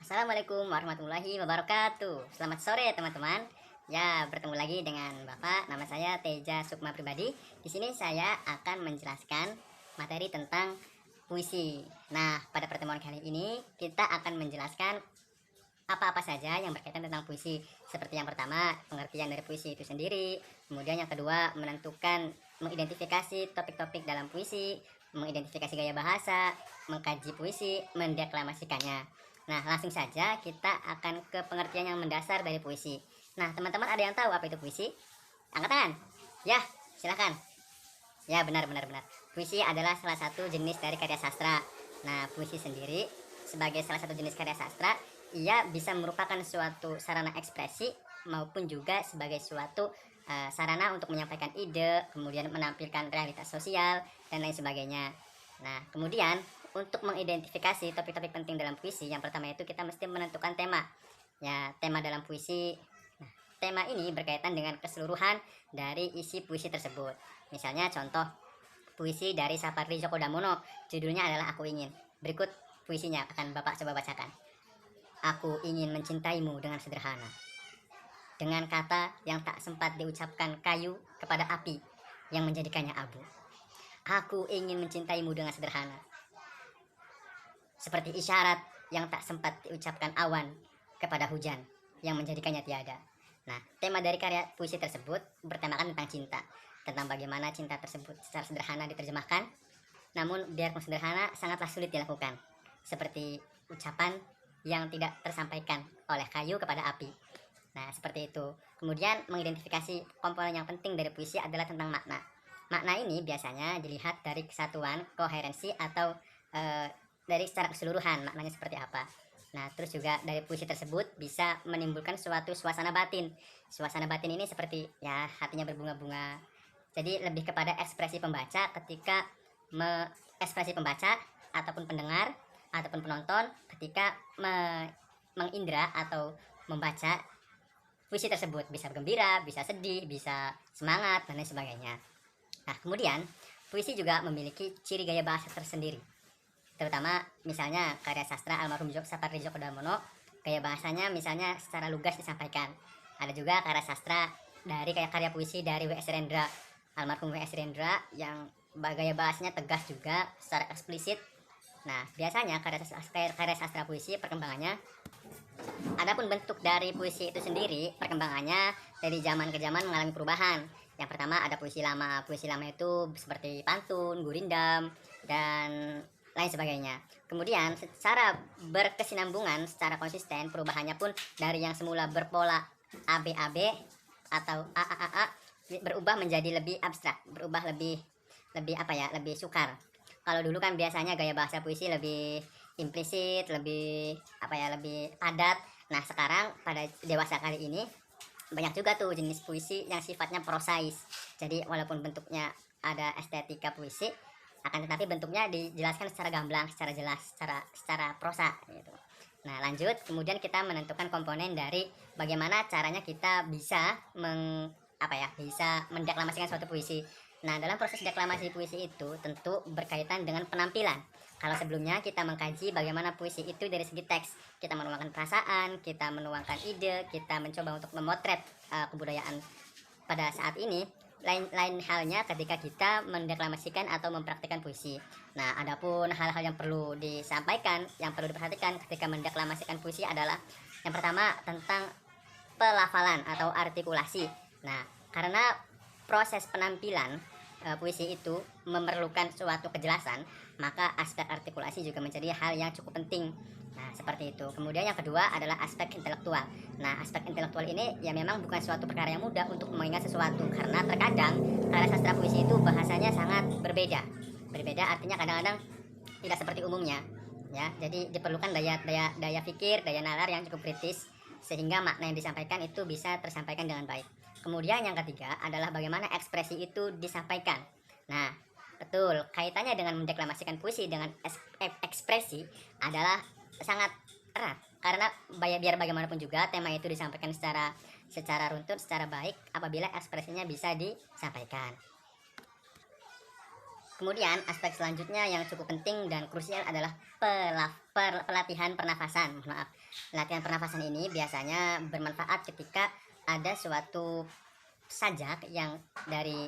Assalamualaikum warahmatullahi wabarakatuh. Selamat sore teman-teman. Ya, bertemu lagi dengan Bapak. Nama saya Teja Sukma Pribadi. Di sini saya akan menjelaskan materi tentang puisi. Nah, pada pertemuan kali ini kita akan menjelaskan apa-apa saja yang berkaitan tentang puisi. Seperti yang pertama, pengertian dari puisi itu sendiri. Kemudian yang kedua, mengidentifikasi topik-topik dalam puisi, mengidentifikasi gaya bahasa, mengkaji puisi, mendeklamasikannya. Nah, langsung saja kita akan ke pengertian yang mendasar dari puisi. Nah, teman-teman ada yang tahu apa itu puisi? Angkat tangan. Ya, silakan. Ya, benar. Puisi adalah salah satu jenis dari karya sastra. Nah, puisi sendiri sebagai salah satu jenis karya sastra, ia bisa merupakan suatu sarana ekspresi maupun juga sebagai suatu sarana untuk menyampaikan ide, kemudian menampilkan realitas sosial dan lain sebagainya. Nah, kemudian untuk mengidentifikasi topik-topik penting dalam puisi, yang pertama itu kita mesti menentukan tema. Ya, tema dalam puisi. Nah, tema ini berkaitan dengan keseluruhan dari isi puisi tersebut. Misalnya contoh puisi dari Sapardi Djoko Damono, judulnya adalah Aku Ingin. Berikut puisinya akan Bapak coba bacakan. Aku ingin mencintaimu dengan sederhana, dengan kata yang tak sempat diucapkan kayu kepada api yang menjadikannya abu. Aku ingin mencintaimu dengan sederhana, seperti isyarat yang tak sempat diucapkan awan kepada hujan yang menjadikannya tiada. Nah, tema dari karya puisi tersebut bertemakan tentang cinta, tentang bagaimana cinta tersebut secara sederhana diterjemahkan, namun biarpun sederhana sangatlah sulit dilakukan, seperti ucapan yang tidak tersampaikan oleh kayu kepada api. Nah, seperti itu. Kemudian mengidentifikasi komponen yang penting dari puisi adalah tentang makna. Makna ini biasanya dilihat dari kesatuan, koherensi, atau dari secara keseluruhan maknanya seperti apa. Nah, terus juga dari puisi tersebut bisa menimbulkan suatu suasana batin. Suasana batin ini seperti ya hatinya berbunga-bunga. Jadi lebih kepada ekspresi pembaca ketika ekspresi pembaca ataupun pendengar ataupun penonton ketika mengindra atau membaca puisi tersebut, bisa gembira, bisa sedih, bisa semangat dan lain sebagainya. Nah, kemudian puisi juga memiliki ciri gaya bahasa tersendiri. Terutama misalnya karya sastra almarhum Sapardi Djoko Damono, gaya bahasanya misalnya secara lugas disampaikan. Ada juga karya sastra dari karya puisi dari W.S. Rendra, almarhum W.S. Rendra, yang gaya bahasanya tegas juga secara eksplisit. Nah, biasanya karya sastra puisi perkembangannya, adapun bentuk dari puisi itu sendiri perkembangannya dari zaman ke zaman mengalami perubahan. Yang pertama ada puisi lama. Puisi lama itu seperti pantun, gurindam, dan lain sebagainya. Kemudian secara berkesinambungan, secara konsisten, perubahannya pun dari yang semula berpola ABAB atau AAAA berubah menjadi lebih abstrak, berubah lebih lebih sukar. Kalau dulu kan biasanya gaya bahasa puisi lebih implisit, lebih lebih padat. Nah, sekarang pada dewasa kali ini banyak juga tuh jenis puisi yang sifatnya prosais. Jadi walaupun bentuknya ada estetika puisi, akan tetapi bentuknya dijelaskan secara gamblang, secara jelas, secara prosa gitu. Nah, lanjut, kemudian kita menentukan komponen dari bagaimana caranya kita bisa bisa mendeklamasikan suatu puisi. Nah, dalam proses deklamasi puisi itu tentu berkaitan dengan penampilan. Kalau sebelumnya kita mengkaji bagaimana puisi itu dari segi teks, kita menuangkan perasaan, kita menuangkan ide, kita mencoba untuk memotret kebudayaan pada saat ini. Lain halnya ketika kita mendeklamasikan atau mempraktikkan puisi. Nah, adapun hal-hal yang perlu disampaikan, yang perlu diperhatikan ketika mendeklamasikan puisi adalah yang pertama tentang pelafalan atau artikulasi. Nah, karena proses penampilan puisi itu memerlukan suatu kejelasan, maka aspek artikulasi juga menjadi hal yang cukup penting. Nah, seperti itu. Kemudian yang kedua adalah aspek intelektual. Nah, aspek intelektual ini ya memang bukan suatu perkara yang mudah untuk mengingat sesuatu, karena terkadang karya sastra puisi itu bahasanya sangat berbeda. Berbeda artinya kadang-kadang tidak seperti umumnya. Ya, jadi diperlukan daya pikir, daya nalar yang cukup kritis sehingga makna yang disampaikan itu bisa tersampaikan dengan baik. Kemudian yang ketiga adalah bagaimana ekspresi itu disampaikan. Nah, betul, kaitannya dengan mendeklamasikan puisi dengan ekspresi adalah sangat erat, karena biar bagaimanapun juga tema itu disampaikan secara runtut, secara baik apabila ekspresinya bisa disampaikan. Kemudian aspek selanjutnya yang cukup penting dan krusial adalah pelatihan pernafasan. Mohon maaf. Latihan pernafasan ini biasanya bermanfaat ketika ada suatu sajak yang dari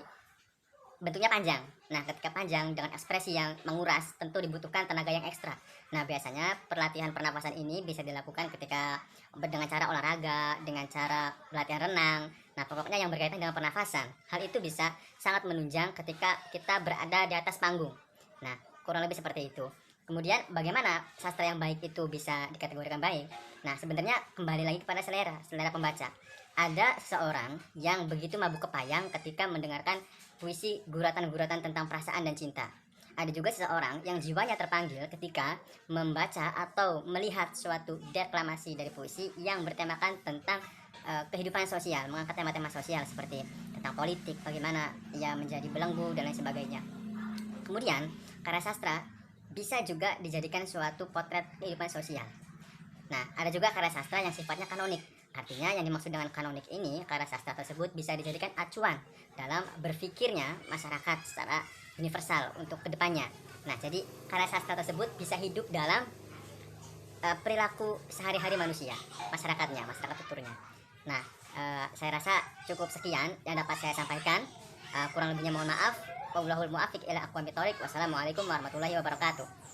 bentuknya panjang. Nah, ketika panjang dengan ekspresi yang menguras, tentu dibutuhkan tenaga yang ekstra. Nah, biasanya perlatihan pernapasan ini bisa dilakukan ketika dengan cara olahraga, dengan cara latihan renang. Nah, pokoknya yang berkaitan dengan pernafasan. Hal itu bisa sangat menunjang ketika kita berada di atas panggung. Nah, kurang lebih seperti itu. Kemudian bagaimana sastra yang baik itu bisa dikategorikan baik? Nah, sebenarnya kembali lagi kepada selera pembaca. Ada seseorang yang begitu mabuk kepayang ketika mendengarkan puisi guratan-guratan tentang perasaan dan cinta. Ada juga seseorang yang jiwanya terpanggil ketika membaca atau melihat suatu deklamasi dari puisi yang bertemakan tentang kehidupan sosial, mengangkat tema-tema sosial seperti tentang politik, bagaimana ia menjadi belenggu dan lain sebagainya. Kemudian, karya sastra bisa juga dijadikan suatu potret kehidupan sosial. Nah, ada juga karya sastra yang sifatnya kanonik. Artinya yang dimaksud dengan kanonik ini, karya sastra tersebut bisa dijadikan acuan dalam berpikirnya masyarakat secara universal untuk kedepannya. Nah, jadi karya sastra tersebut bisa hidup dalam perilaku sehari-hari manusia, masyarakat tuturnya. Nah, saya rasa cukup sekian yang dapat saya sampaikan. Kurang lebihnya mohon maaf. Wallahul muwaffiq ila aqwamit thoriq. Wassalamualaikum warahmatullahi wabarakatuh.